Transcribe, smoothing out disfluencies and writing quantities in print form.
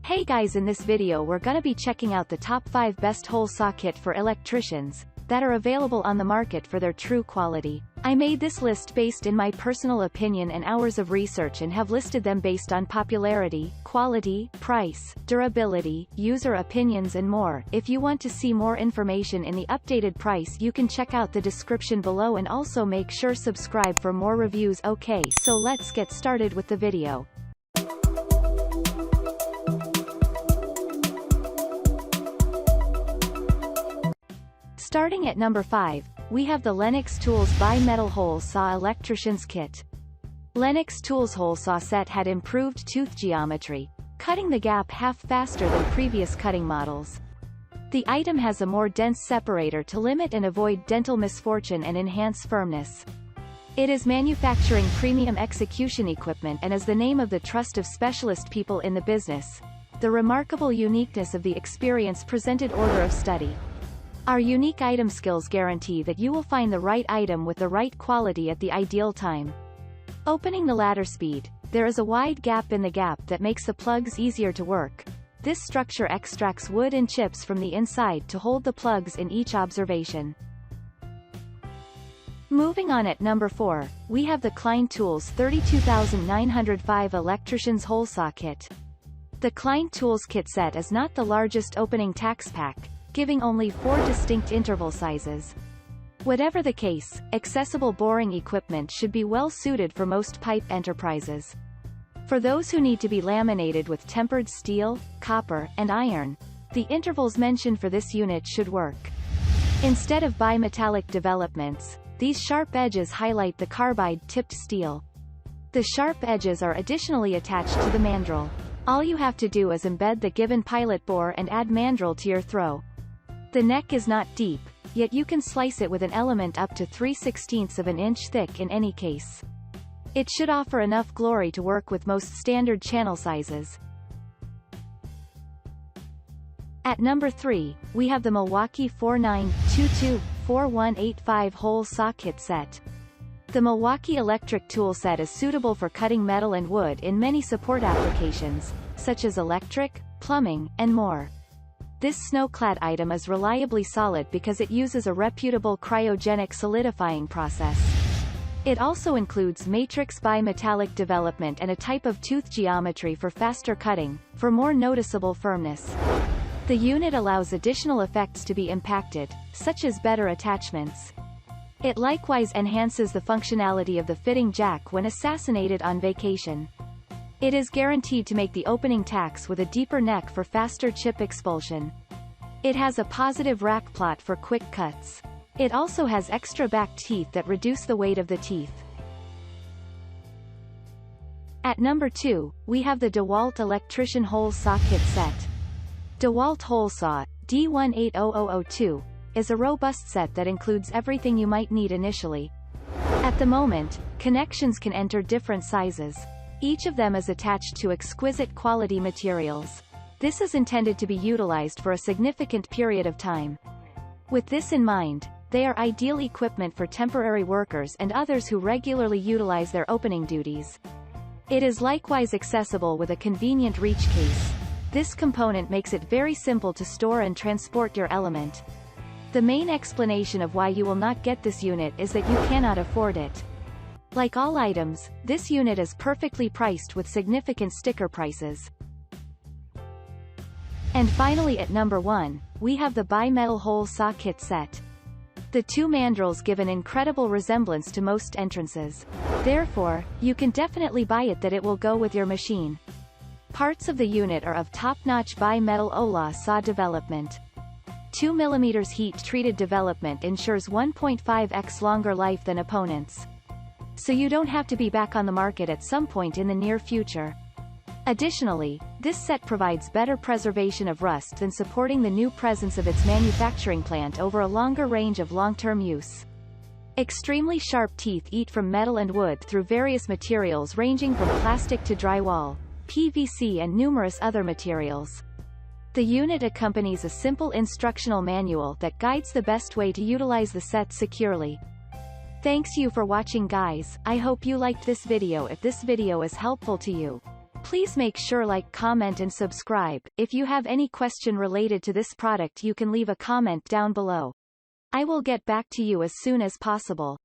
Hey guys, in this video we're gonna be checking out the top 5 best hole saw kit for electricians that are available on the market for their true quality. I made this list based in my personal opinion and hours of research and have listed them based on popularity, quality, price, durability, user opinions and more. If you want to see more information in the updated price, you can check out the description below and also make sure subscribe for more reviews. Okay, so let's get started with the video. Starting at number 5, we have the Lennox Tools Bi-Metal Hole Saw Electrician's Kit. Lennox Tools Hole Saw Set had improved tooth geometry, cutting the gap half faster than previous cutting models. The item has a more dense separator to limit and avoid dental misfortune and enhance firmness. It is manufacturing premium execution equipment and is the name of the trust of specialist people in the business. The remarkable uniqueness of the experience presented order of study. Our unique item skills guarantee that you will find the right item with the right quality at the ideal time. Opening the ladder speed, there is a wide gap in the gap that makes the plugs easier to work. This structure extracts wood and chips from the inside to hold the plugs in each observation. Moving on at number 4, we have the Klein Tools 32905 Electrician's Hole Saw Kit. The Klein Tools kit set is not the largest opening tax pack, giving only 4 distinct interval sizes. Whatever the case, accessible boring equipment should be well suited for most pipe enterprises. For those who need to be laminated with tempered steel, copper, and iron, the intervals mentioned for this unit should work. Instead of bimetallic developments, these sharp edges highlight the carbide-tipped steel. The sharp edges are additionally attached to the mandrel. All you have to do is embed the given pilot bore and add mandrel to your throw. The neck is not deep, yet you can slice it with an element up to 3/16 of an inch thick in any case. It should offer enough glory to work with most standard channel sizes. At number 3, we have the Milwaukee 49224185 Hole Saw Kit Set. The Milwaukee electric tool set is suitable for cutting metal and wood in many support applications, such as electric, plumbing, and more. This snow-clad item is reliably solid because it uses a reputable cryogenic solidifying process. It also includes matrix bimetallic development and a type of tooth geometry for faster cutting, for more noticeable firmness. The unit allows additional effects to be impacted, such as better attachments. It likewise enhances the functionality of the fitting jack when assassinated on vacation. It is guaranteed to make the opening tacks with a deeper neck for faster chip expulsion. It has a positive rack plot for quick cuts. It also has extra back teeth that reduce the weight of the teeth. At number 2, we have the DeWalt Electrician Hole Saw Kit Set. DeWalt Hole Saw D180002 is a robust set that includes everything you might need initially. At the moment, connections can enter different sizes. Each of them is attached to exquisite quality materials. This is intended to be utilized for a significant period of time. With this in mind, they are ideal equipment for temporary workers and others who regularly utilize their opening duties. It is likewise accessible with a convenient reach case. This component makes it very simple to store and transport your element. The main explanation of why you will not get this unit is that you cannot afford it. Like all items, this unit is perfectly priced with significant sticker prices. And finally at number 1, we have the Bi-Metal Hole Saw Kit Set. The two mandrels give an incredible resemblance to most entrances. Therefore, you can definitely buy it that it will go with your machine. Parts of the unit are of top-notch bi-metal Ola saw development. 2 mm heat-treated development ensures 1.5x longer life than opponents. So you don't have to be back on the market at some point in the near future. Additionally, this set provides better preservation of rust than supporting the new presence of its manufacturing plant over a longer range of long-term use. Extremely sharp teeth eat from metal and wood through various materials ranging from plastic to drywall, PVC and numerous other materials. The unit accompanies a simple instructional manual that guides the best way to utilize the set securely. Thanks you for watching guys, I hope you liked this video. If this video is helpful to you, Please make sure like, comment and subscribe. If you have any question related to this product you can leave a comment down below. I will get back to you as soon as possible.